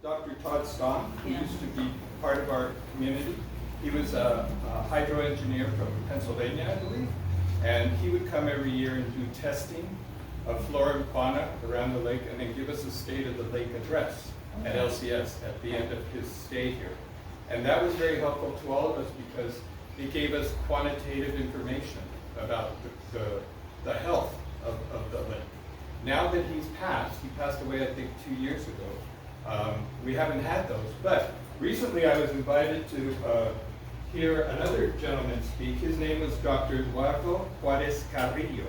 Dr. Todd Stahn, who used to be part of our community. He was a hydro engineer from Pennsylvania, I believe, and he would come every year and do testing of flora and fauna around the lake and then give us a state of the lake address at LCS at the end of his stay here. And that was very helpful to all of us because it gave us quantitative information about the health of the lake. Now that he passed away I think 2 years ago, we haven't had those. But recently I was invited to hear another gentleman speak. His name was Dr. Eduardo Juarez Carrillo,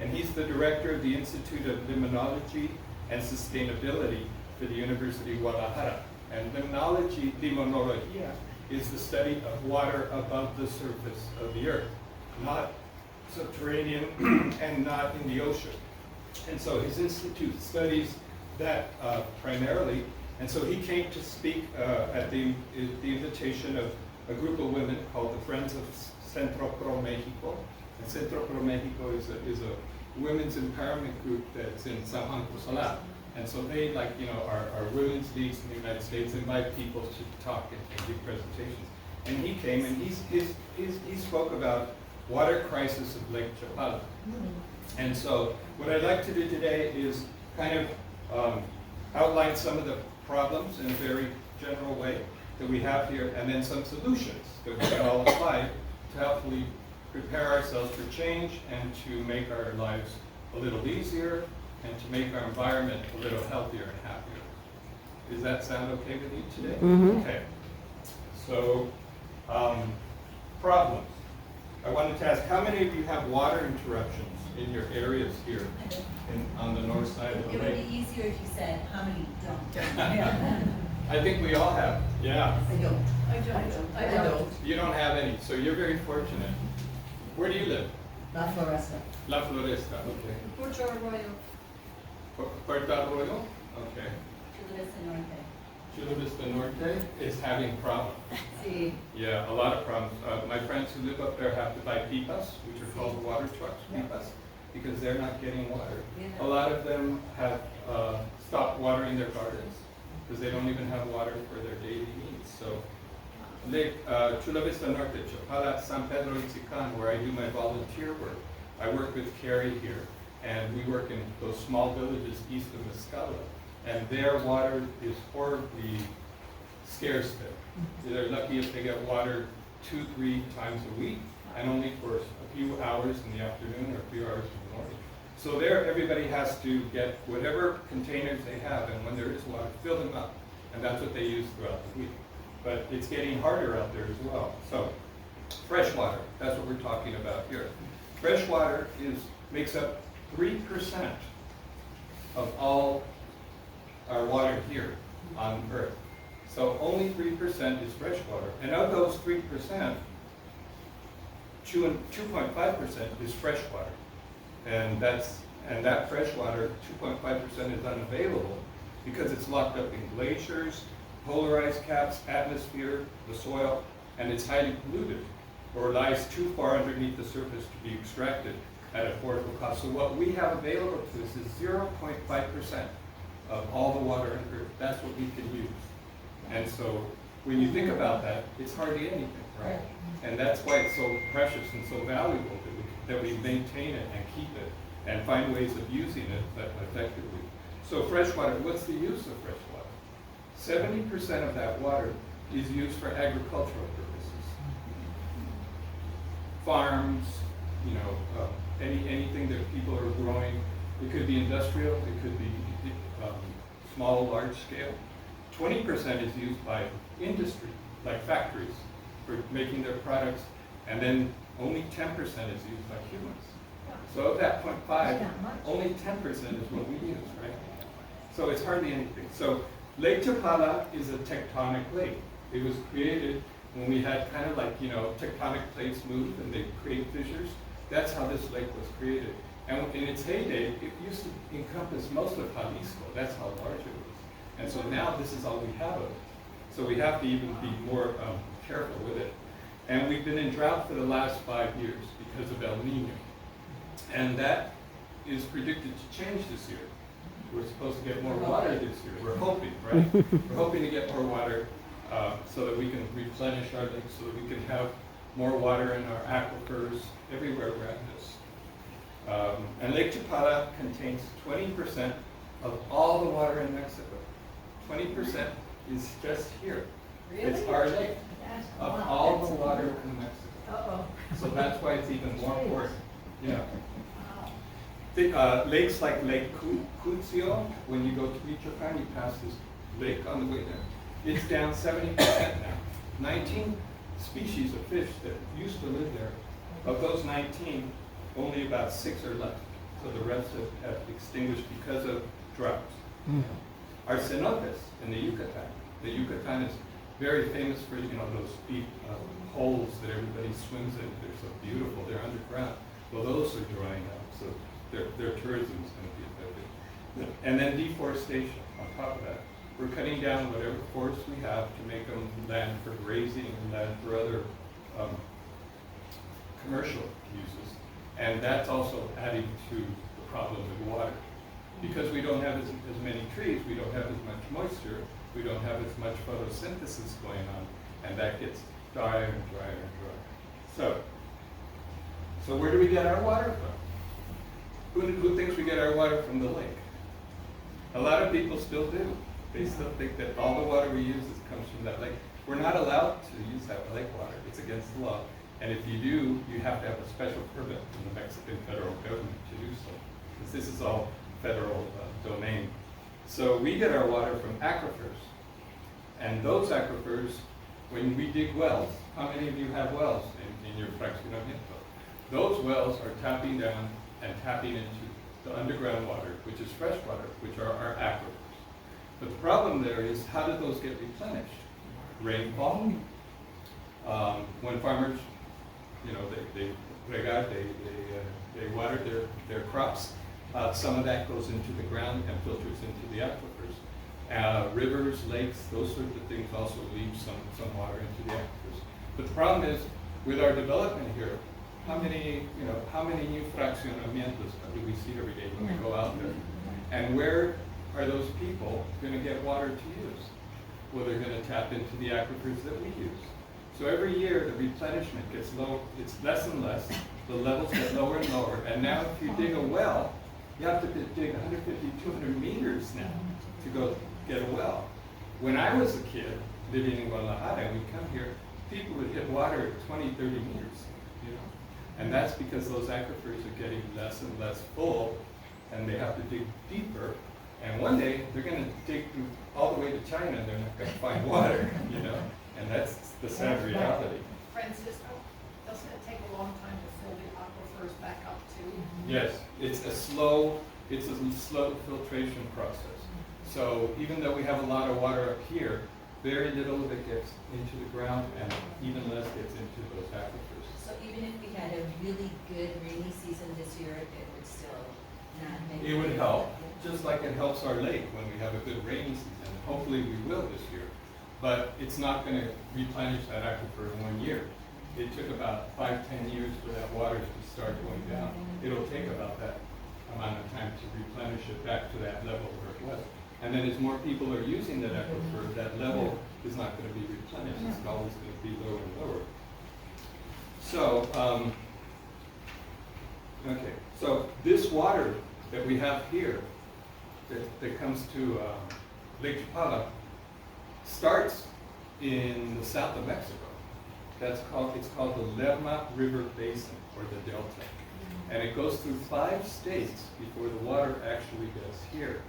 and he's the director of the Institute of Limnology and Sustainability for the University of Guadalajara. And limnologia is the study of water above the surface of the earth, not subterranean and not in the ocean. And so his institute studies that primarily, and so he came to speak at the invitation of a group of women called the Friends of Centro Pro Mexico. And Centro Pro Mexico is a women's empowerment group that's in San Juan Cosalá. And so they, like, our women's leagues in the United States invite people to talk and give presentations. And he came and he spoke about water crisis of Lake Chapala. And so what I'd like to do today is kind of outline some of the problems in a very general way that we have here, and then some solutions that we can all apply to helpfully prepare ourselves for change and to make our lives a little easier and to make our environment a little healthier and happier. Does that sound okay with you today? Mm-hmm. Okay. So, problems. I wanted to ask, how many of you have water interruptions in your areas here on the north side of the It would lake? be easier if you said, how many don't? I think we all have, yeah. I don't. I don't. You don't have any, so you're very fortunate. Where do you live? La Floresta. La Floresta, okay. Puerto Arroyo. Puerto Arroyo, okay. Chula Vista Norte. Chula Vista Norte is having problems. Sí. Yeah, a lot of problems. My friends who live up there have to buy pipas, which are called water trucks, Yeah. pipas, because they're not getting water. Yeah. A lot of them have stopped watering their gardens because they don't even have water for their daily needs. So, Lake Chula Vista Norte, Chapala, San Pedro Itzican, where I do my volunteer work. I work with Carrie here, and we work in those small villages east of Mescala, and their water is horribly scarce there. They're lucky if they get water 2-3 times a week, and only for a few hours in the afternoon or a few hours in the morning. So there, everybody has to get whatever containers they have, and when there is water, fill them up, and that's what they use throughout the week. But it's getting harder out there as well. So, fresh water, that's what we're talking about here. Fresh water makes up 3% of all our water here on Earth. So only 3% is fresh water. And of those 3%, 2.5% is fresh water. And that fresh water, 2.5% is unavailable because it's locked up in glaciers, polarized caps, atmosphere, the soil, and it's highly polluted or lies too far underneath the surface to be extracted at affordable cost. So what we have available to us is 0.5% of all the water on Earth. That's what we can use. And so when you think about that, it's hardly anything, right? And that's why it's so precious and so valuable that we maintain it and keep it and find ways of using it effectively. So fresh water, what's the use of fresh water? 70% of that water is used for agricultural purposes. Farms, anything that people are growing. It could be industrial, it could be small, large scale. 20% is used by industry, like factories, for making their products, and then only 10% is used by humans. So of that 0.5, only 10% is what we use, right? So it's hardly anything. So Lake Chapala is a tectonic lake. It was created when we had kind of like, tectonic plates move and they create fissures. That's how this lake was created. And in its heyday, it used to encompass most of Jalisco. That's how large it was. And so now this is all we have of it. So we have to even be more careful with it. And we've been in drought for the last 5 years because of El Nino. And that is predicted to change this year. supposed to get more water this year. We're hoping, right? We're hoping to get more water so that we can replenish our lakes, so that we can have more water in our aquifers everywhere around us. And Lake Chapala contains 20% of all the water in Mexico. 20% is just here. It's our lake That's a of lot. all That's the a water lot. in Mexico. Uh-oh. So that's why it's even more important. Yeah. Wow. Lakes like Lake Cutzio, when you go to Michoacan, you pass this lake on the way there. It's down 70% now. 19 species of fish that used to live there. Of those 19, only about 6 are left. So the rest have extinguished because of droughts. Our cenotes in the Yucatan. The Yucatan is very famous for, those deep holes that everybody swims in. They're so beautiful. They're underground. Well, those are drying out, so their tourism is going to be affected. And then deforestation on top of that. We're cutting down whatever forests we have to make them land for grazing and land for other commercial uses. And that's also adding to the problem with water. Because we don't have as many trees, we don't have as much moisture, we don't have as much photosynthesis going on, and that gets drier and drier and drier. So where do we get our water from? Who thinks we get our water from the lake? A lot of people still do. They still think that all the water we use comes from that lake. We're not allowed to use that lake water. It's against the law. And if you do, you have to have a special permit from the Mexican federal government to do so. Because this is all federal domain. So we get our water from aquifers. And those aquifers, when we dig wells, how many of you have wells in your fraccionamiento? Those wells are tapping down and tapping into the underground water, which is fresh water, which are our aquifers. But the problem there is, how do those get replenished? Rainfall. When farmers, they water their crops, some of that goes into the ground and filters into the aquifers. Rivers, lakes, those sorts of things also leave some water into the aquifers. But the problem is, with our development here, how many new fraccionamientos do we see every day when we go out there? And where are those people going to get water to use? Well, they're going to tap into the aquifers that we use. So every year the replenishment gets low, it's less and less, the levels get lower and lower, and now if you dig a well, you have to dig 150, 200 meters now to go get a well. When I was a kid living in Guadalajara and we'd come here, people would hit water at 20, 30 meters, And that's because those aquifers are getting less and less full, and they have to dig deeper. And one day, they're going to dig all the way to China, and they're not going to find water, And that's the sad reality. Francisco, doesn't it take a long time to fill the aquifers back up too? Yes, it's a slow filtration process. So even though we have a lot of water up here, very little of it gets into the ground, and even less gets into those aquifers. So even if we had a really good rainy season this year, it would still not make It would help, just like it helps our lake when we have a good rainy season. Hopefully we will this year. But it's not going to replenish that aquifer in 1 year. It took about 5-10 years for that water to start going down. It'll take about that amount of time to replenish it back to that level where it was. And then as more people are using that aquifer, that level is not going to be replenished. It's always going to be lower and lower. So, so this water that we have here, that comes to Lake Chapala, starts in the south of Mexico. It's called the Lerma River Basin, or the Delta. And it goes through 5 states before the water actually gets here.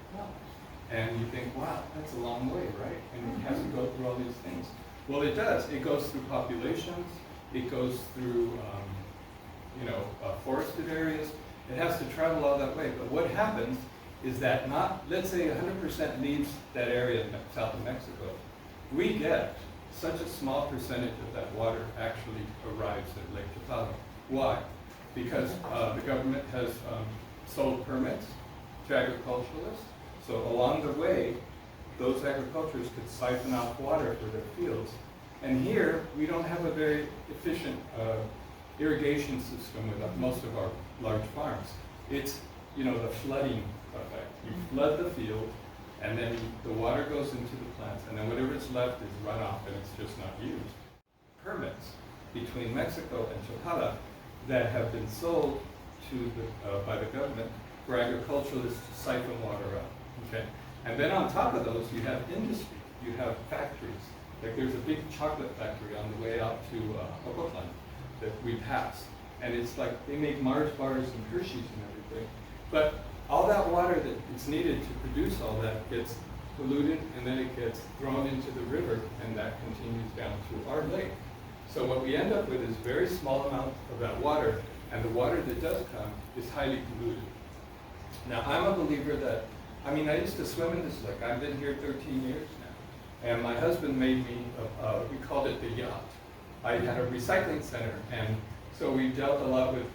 And you think, wow, that's a long way, right? And it has to go through all these things. Well, it does. It goes through populations. It goes through, forested areas. It has to travel all that way. But what happens is that let's say 100% leaves that area south of Mexico. We get such a small percentage of that water actually arrives at Lake Chapala. Why? Because the government has sold permits to agriculturalists. So along the way, those agriculturists could siphon off water for their fields. And here, we don't have a very efficient irrigation system with most of our large farms. It's, the flooding effect. You flood the field, and then the water goes into the plants, and then whatever's left is runoff, and it's just not used. Permits between Mexico and Chapala that have been sold to by the government for agriculturalists to siphon water out. Okay, and then on top of those, you have industry. You have factories. Like there's a big chocolate factory on the way out to Ocotlan that we passed, and it's like they make Mars bars and Hershey's and everything. But all that water that is needed to produce all that gets polluted, and then it gets thrown into the river, and that continues down to our lake. So what we end up with is very small amount of that water, and the water that does come is highly polluted. Now, I'm a believer that, I used to swim in this lake. I've been here 13 years now. And my husband made me, we called it the yacht. I had a recycling center, and so we dealt a lot with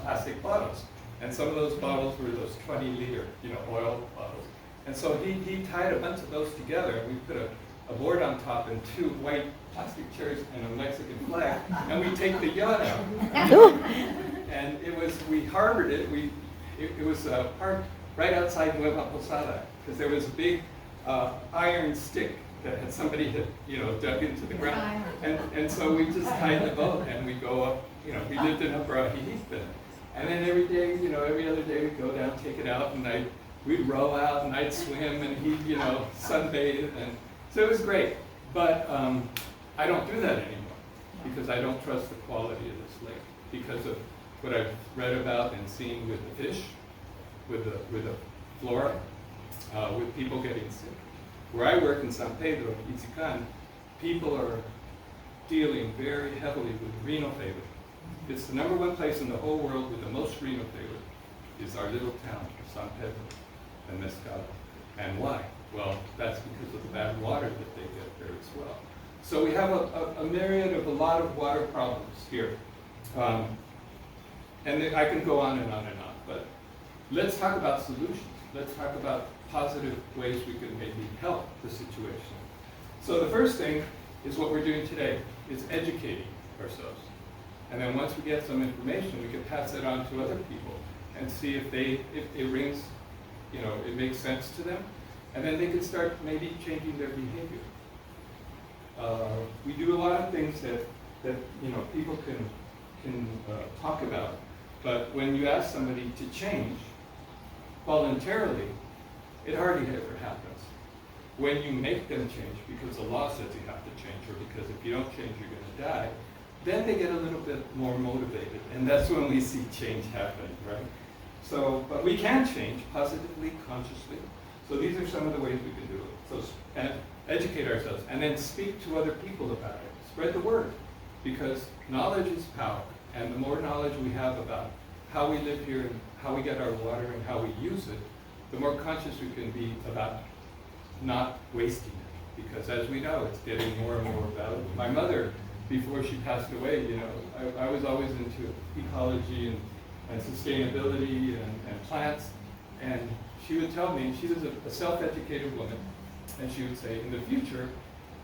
plastic bottles. And some of those bottles were those 20-liter, oil bottles. And so he tied a bunch of those together, and we put a board on top and 2 white plastic chairs and a Mexican flag, and we take the yacht out. And we harbored it. It was parked right outside Nueva Posada, because there was a big iron stick that somebody had, dug into the ground. And so we just tied the boat, and we go up, we lived in Upper Ajijipan. And then every day, every other day we'd go down, take it out, and we'd row out, and I'd swim, and he'd, sunbathe, and so it was great. But I don't do that anymore, because I don't trust the quality of this lake, because of what I've read about and seen with the fish, with the flora, with people getting sick. Where I work in San Pedro, Itzican, people are dealing very heavily with renal failure. It's the #1 place in the whole world with the most renal failure is our little town of San Pedro and Mezcala. And why? Well, that's because of the bad water that they get there as well. So we have a myriad of a lot of water problems here. And I can go on and on and on, but let's talk about solutions. Let's talk about positive ways we can maybe help the situation. So the first thing is what we're doing today, is educating ourselves. And then once we get some information, we can pass it on to other people and see if it rings, it makes sense to them. And then they can start maybe changing their behavior. We do a lot of things that people can talk about, but when you ask somebody to change voluntarily, it hardly ever happens. When you make them change because the law says you have to change, or because if you don't change you're going to die, then they get a little bit more motivated, and that's when we see change happen, right? So, but we can change positively, consciously. So these are some of the ways we can do it. So, and educate ourselves, and then speak to other people about it. Spread the word, because knowledge is power, and the more knowledge we have about how we live here and how we get our water and how we use it, the more conscious we can be about not wasting it. Because as we know, it's getting more and more valuable. My mother, before she passed away, I was always into ecology and sustainability and plants, and she would tell me, she was a self-educated woman, and she would say, in the future,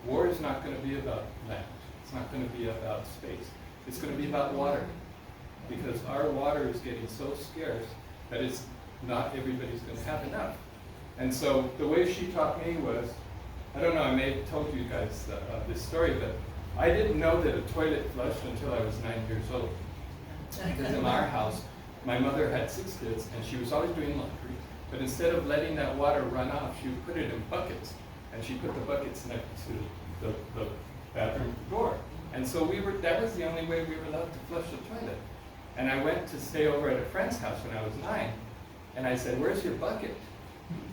war is not going to be about land. It's not going to be about space. It's going to be about water, because our water is getting so scarce that it's not everybody's going to have enough. And so the way she taught me was, I don't know, I may have told you guys this story, but I didn't know that a toilet flushed until I was 9 years old. Because in our house, my mother had 6 kids, and she was always doing laundry, but instead of letting that water run off, she would put it in buckets, and she put the buckets next to the bathroom door. And so that was the only way we were allowed to flush the toilet. And I went to stay over at a friend's house when I was 9, and I said, "Where's your bucket?"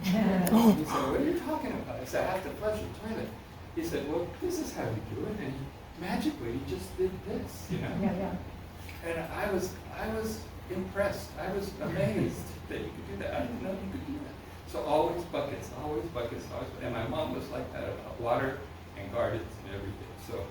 He said, "What are you talking about?" I said, "I have to flush the toilet." He said, "Well, this is how you do it," and magically he just did this, Yeah. And I was impressed. I was amazed that you could do that. I didn't know you could do that. So always buckets, always buckets, always. And my mom was like that about water and gardens and everything. So,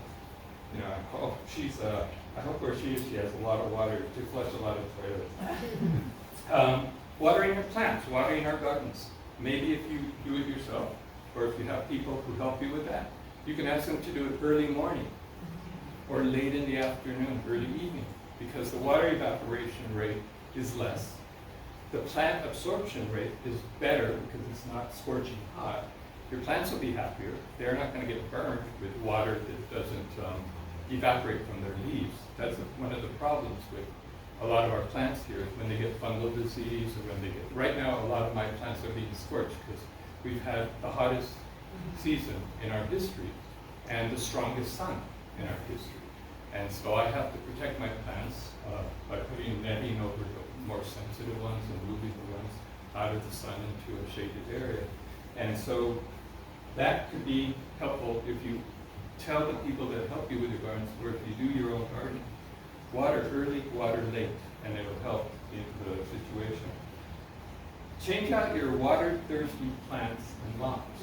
I hope where she is, she has a lot of water to flush a lot of toilets. Watering your plants, watering our gardens. Maybe if you do it yourself, or if you have people who help you with that, you can ask them to do it early morning, or late in the afternoon, early evening, because the water evaporation rate is less. the plant absorption rate is better because it's not scorching hot. Your plants will be happier. They're not going to get burned with water that doesn't evaporate from their leaves. That's one of the problems with a lot of our plants here is when they get fungal disease or when they get, right now a lot of my plants are being scorched because we've had the hottest season in our history and the strongest sun in our history. And so I have to protect my plants by putting netting over the more sensitive ones and moving the ones out of the sun into a shaded area. And so that could be helpful if you tell the people that help you with your gardens, or if you do your own garden, water early, water late, and it'll help in the situation. Change out your water-thirsty plants and lawns.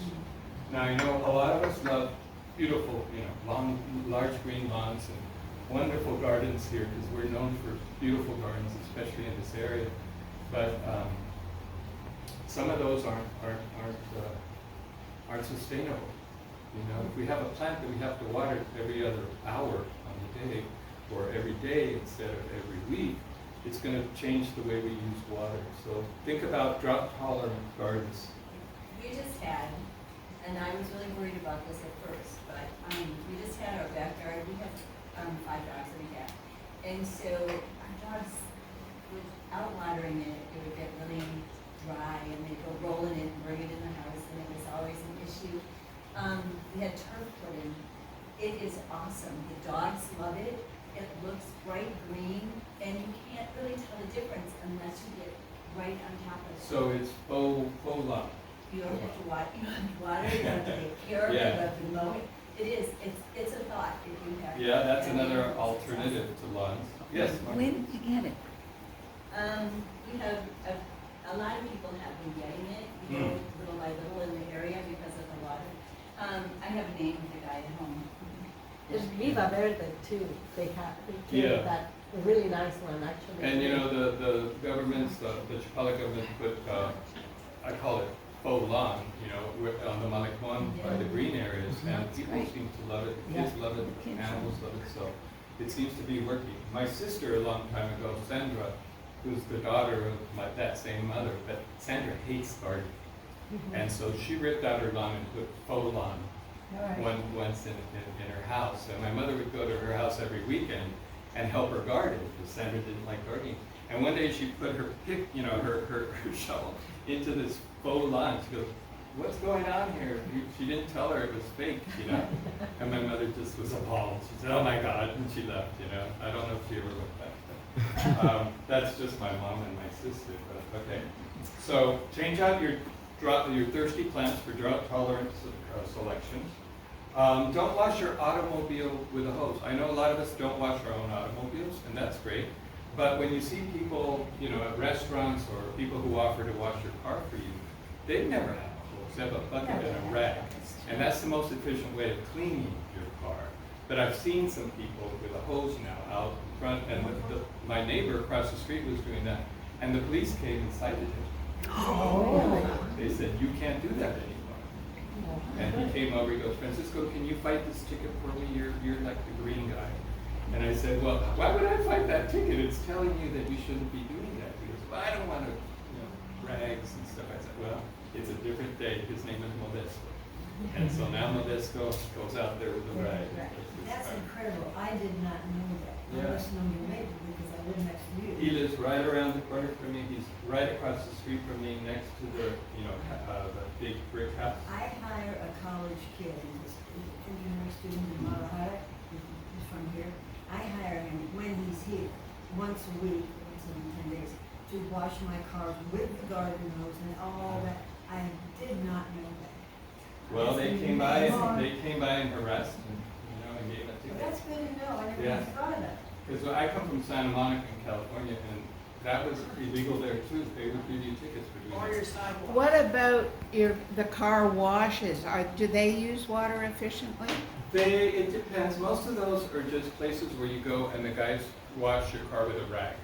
Now, I know a lot of us love beautiful, long, large green lawns and wonderful gardens here because we're known for beautiful gardens, especially in this area. But some of those aren't sustainable. If we have a plant that we have to water every other hour on the day, or every day instead of every week, it's going to change the way we use water. So think about drought-tolerant gardens. We just had, and I was really worried about this at first, but we just had our backyard. We have 5 dogs that we have, and so our dogs, without watering it, it would get really dry, and they'd go roll in it and bring it in the house, and it was always an issue. We had turf put in. It is awesome. The dogs love it. It looks bright green, and you can't really tell the difference unless you get right on top of it. So it's faux lawn. You don't have to water, you don't have to water, you don't have to take care of it, you don't have to mow it. It is, it's a thought if you have. Yeah, that's another alternative to lawns. Yes, Mark? Where did you get it? We have, a lot of people have been getting it, little by little in the area because of the water. I have a name of the guy at home. There's Viva Verde too. They Yeah. have that really nice one actually. And the governments, the Chapala government put, I call it faux lawn, on the Malecon by the green areas, and people right. seem to love it, the Yeah. kids love it, Kids the animals love it, so it seems to be working. My sister a long time ago, Sandra, who's the daughter of that same mother, but Sandra hates gardening. And so she ripped out her lawn and put faux lawn once in her house. And my mother would go to her house every weekend and help her garden because Sandra didn't like gardening. And one day she put her pick, her shovel into this faux lawn. She goes, "What's going on here?" She didn't tell her it was fake, And my mother just was appalled. She said, "Oh my God," and she left. I don't know if she ever looked back. But, that's just my mom and my sister. But okay, so change out your thirsty plants for drought-tolerant selections. Don't wash your automobile with a hose. I know a lot of us don't wash our own automobiles, and that's great. But when you see people, at restaurants or people who offer to wash your car for you, they never have a hose. They have a bucket and a rag. And that's the most efficient way of cleaning your car. But I've seen some people with a hose now out in front, and my neighbor across the street was doing that, and the police came and cited him. They said, "You can't do that anymore." And he came over, he goes, "Francisco, can you fight this ticket for me? You're like the green guy." And I said, "Well, why would I fight that ticket? It's telling you that you shouldn't be doing that." He goes, "Well, I don't want to, rags and stuff." I said, "Well, it's a different day. His name is Modesto." And so now Modesto goes out there with the rag. That's incredible. I did not know that. Yeah. I must know your neighbor because I live next to you. He lives right around the corner from me. He's right across the street from me, next to the big brick house. I hire a college kid, he's an engineering student in Guadalajara, he's from here. I hire him when he's here, once a week, once in 10 days, to wash my cars with the garden hose and all that. I did not know that. Well, they came by and harassed and, and gave a But ticket. that's good to know. I never Yeah. even thought of that. Because I come from Santa Monica in California, and that was illegal there too. They would give you tickets for doing Or that. your sidewalk. What about the car washes? Do they use water efficiently? It depends. Most of those are just places where you go and the guys wash your car with a rag.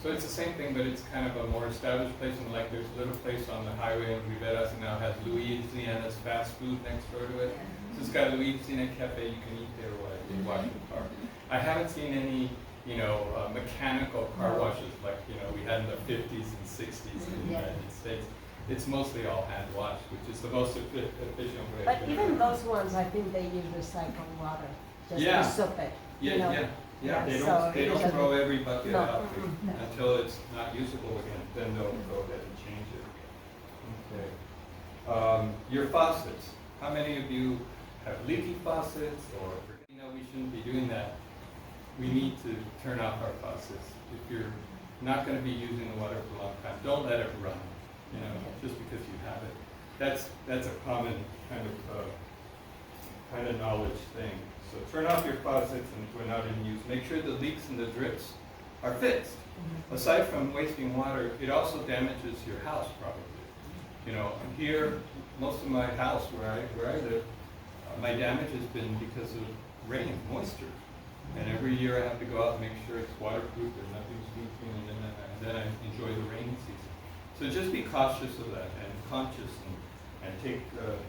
So it's the same thing, but it's kind of a more established place. And like there's a little place on the highway in Riberas and now has Louisiana's fast food next door to it. So it's got a Louisiana Cafe. You can eat there while you wash your car. I haven't seen any, mechanical car washes like, we had in the 50s and 60s in the Yeah. United States. It's mostly all hand washed, which is the most efficient way. But of even doing it. those ones, I think they use recycled water, just Yeah. to soak it, Yeah, you know? yeah, Yeah, they so don't, it doesn't- throw every bucket No, out no. until it's not usable again, then they'll go ahead and change it. Okay. Your faucets, how many of you have leaky faucets, or, we shouldn't be doing that. We need to turn off our faucets. If you're not gonna be using the water for a long time, don't let it run, just because you have it. That's a common kind of knowledge thing. So turn off your faucets and if we're not in use. Make sure the leaks and the drips are fixed. Aside from wasting water, it also damages your house probably. Here, most of my house where I live, my damage has been because of rain, moisture. And every year I have to go out and make sure it's waterproof and nothing's leaking, and then I enjoy the rainy season. So just be cautious of that and conscious and take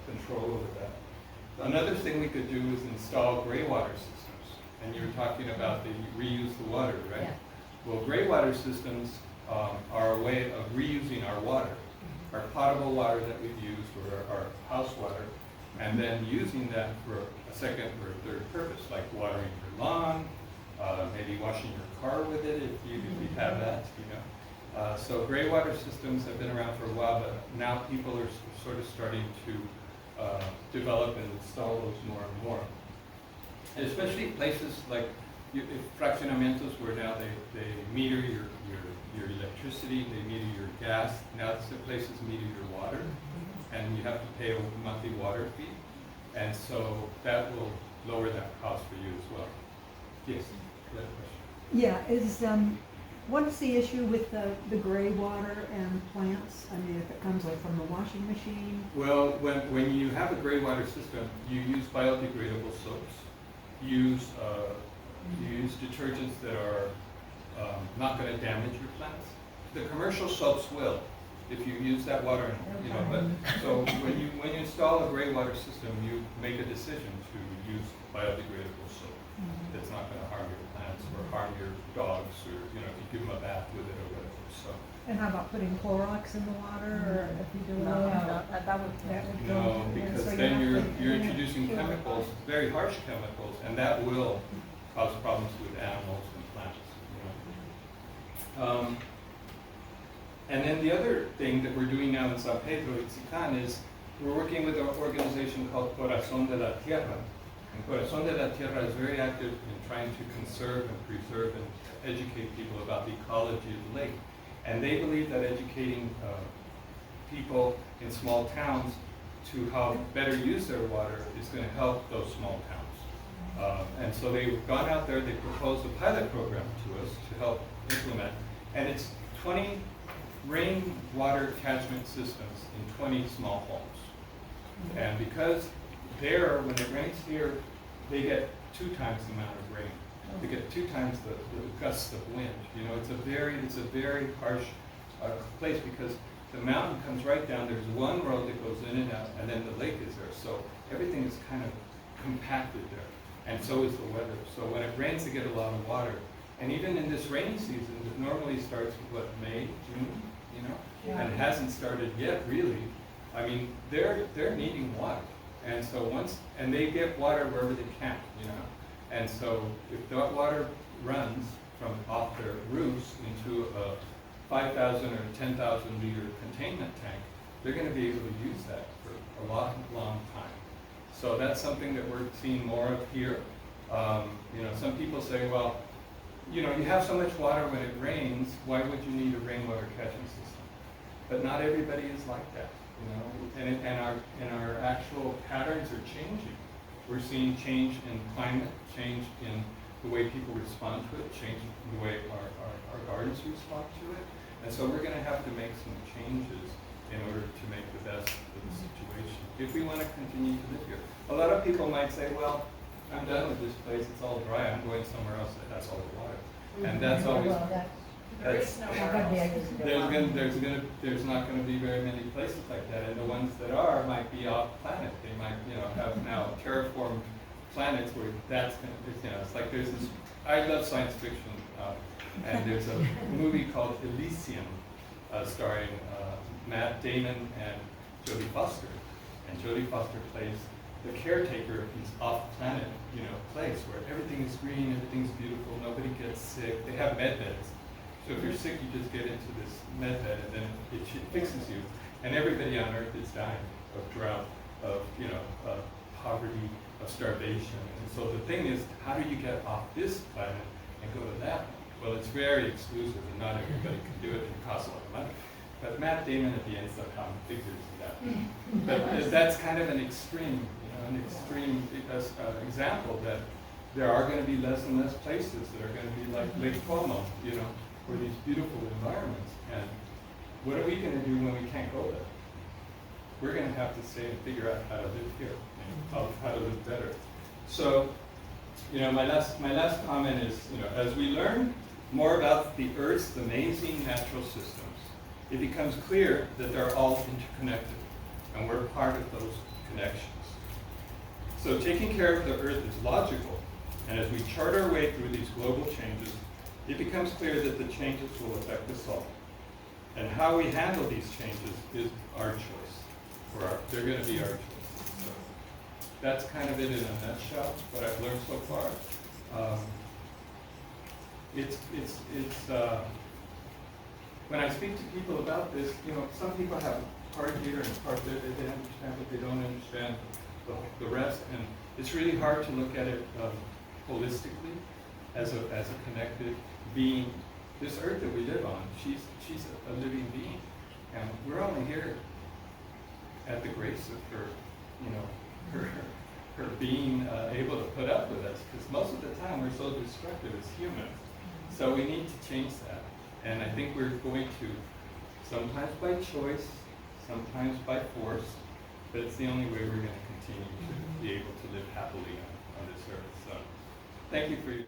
control over that. Another thing we could do is install gray water systems. And you were talking about the reuse the water, right? Yeah. Well, gray water systems are a way of reusing our water, our potable water that we've used, or our house water, and then using that for a second or third purpose, like watering your lawn, maybe washing your car with it if you have that, So gray water systems have been around for a while, but now people are sort of starting to develop and install those more and more. And especially places like fraccionamientos where now they meter your electricity, they meter your gas. Now some places meter your water, and you have to pay a monthly water fee. And so that will lower that cost for you as well. Yes, you had a question. Yeah, what is the issue with the gray water and plants? I mean, if it comes like from the washing machine? Well, when you have a gray water system, you use biodegradable soaps. You use detergents that are not going to damage your plants. The commercial soaps will, if you use that water, But so when you install a gray water system, you make a decision to use biodegradable soap. That's not going to harm your plants or harm your dogs, or if you give them a bath with it or whatever. So And how about putting Clorox in the water, or if you do No, that? no, that would. Go, no, and because so you then have you're to- you're introducing chemicals, very harsh chemicals, and that will cause problems with animals and plants. And then the other thing that we're doing now in San Pedro, Itzican, is we're working with an organization called Corazón de la Tierra. And Corazón de la Tierra is very active in trying to conserve and preserve and educate people about the ecology of the lake. And they believe that educating people in small towns to how better use their water is going to help those small towns. And so they've gone out there, they proposed a pilot program to us to help implement, and it's 20 rainwater catchment systems in 20 small homes. And because there, when it rains here, they get 2 times the amount of rain. They get 2 times the gusts of wind. It's a very harsh place because the mountain comes right down. There's one road that goes in and out, and then the lake is there. So everything is kind of compacted there. And so is the weather. So when it rains, they get a lot of water. And even in this rainy season, it normally starts with May, June, and it hasn't started yet, really. I mean, they're needing water. And so and they get water wherever they can, And so if that water runs from off their roofs into a 5,000 or 10,000 liter containment tank, they're going to be able to use that for a long, long time. So that's something that we're seeing more of here. Some people say, well, you have so much water when it rains, why would you need a rainwater catchment system? But not everybody is like that, and our actual patterns are changing. We're seeing change in climate, change in the way people respond to it, change in the way our gardens respond to it. And so we're going to have to make some changes in order to make the best of the situation if we want to continue to live here. A lot of people might say, well, I'm done with this place, it's all dry, I'm going somewhere else that has all the water. And that's always, There is no there's not going to be very many places like that, and the ones that are might be off planet. They might, have now terraformed planets where that's going to, it's like there's this. I love science fiction And there's a movie called Elysium, starring Matt Damon and Jodie Foster. And Jodie Foster plays the caretaker of this off-planet, place where everything is green, everything's beautiful, nobody gets sick. They have med beds. So if you're sick, you just get into this med bed and then it fixes you. And everybody on Earth is dying of drought, of poverty, of starvation. And so the thing is, how do you get off this planet and go to that one? Well, it's very exclusive and not everybody can do it. It costs a lot of money. But Matt Damon at the end somehow figures it out. But that's kind of an extreme, example that there are going to be less and less places that are going to be like Lake Como, for these beautiful environments. And what are we going to do when we can't go there? We're going to have to stay and figure out how to live here, how to live better. So, my last comment is, as we learn more about the Earth's amazing natural systems, it becomes clear that they're all interconnected, and we're part of those connections. So taking care of the Earth is logical, and as we chart our way through these global changes, it becomes clear that the changes will affect us all. And how we handle these changes is our choice. They're going to be our choice. So that's kind of it in a nutshell, what I've learned so far. When I speak to people about this, some people have part here and part there. They understand, but they don't understand the rest. And it's really hard to look at it holistically as a connected being. This Earth that we live on, she's a living being, and we're only here at the grace of her, her being able to put up with us. Because most of the time we're so destructive as humans. So we need to change that. And I think we're going to, sometimes by choice, sometimes by force, but it's the only way we're going to continue to be able to live happily on this earth. So thank you for your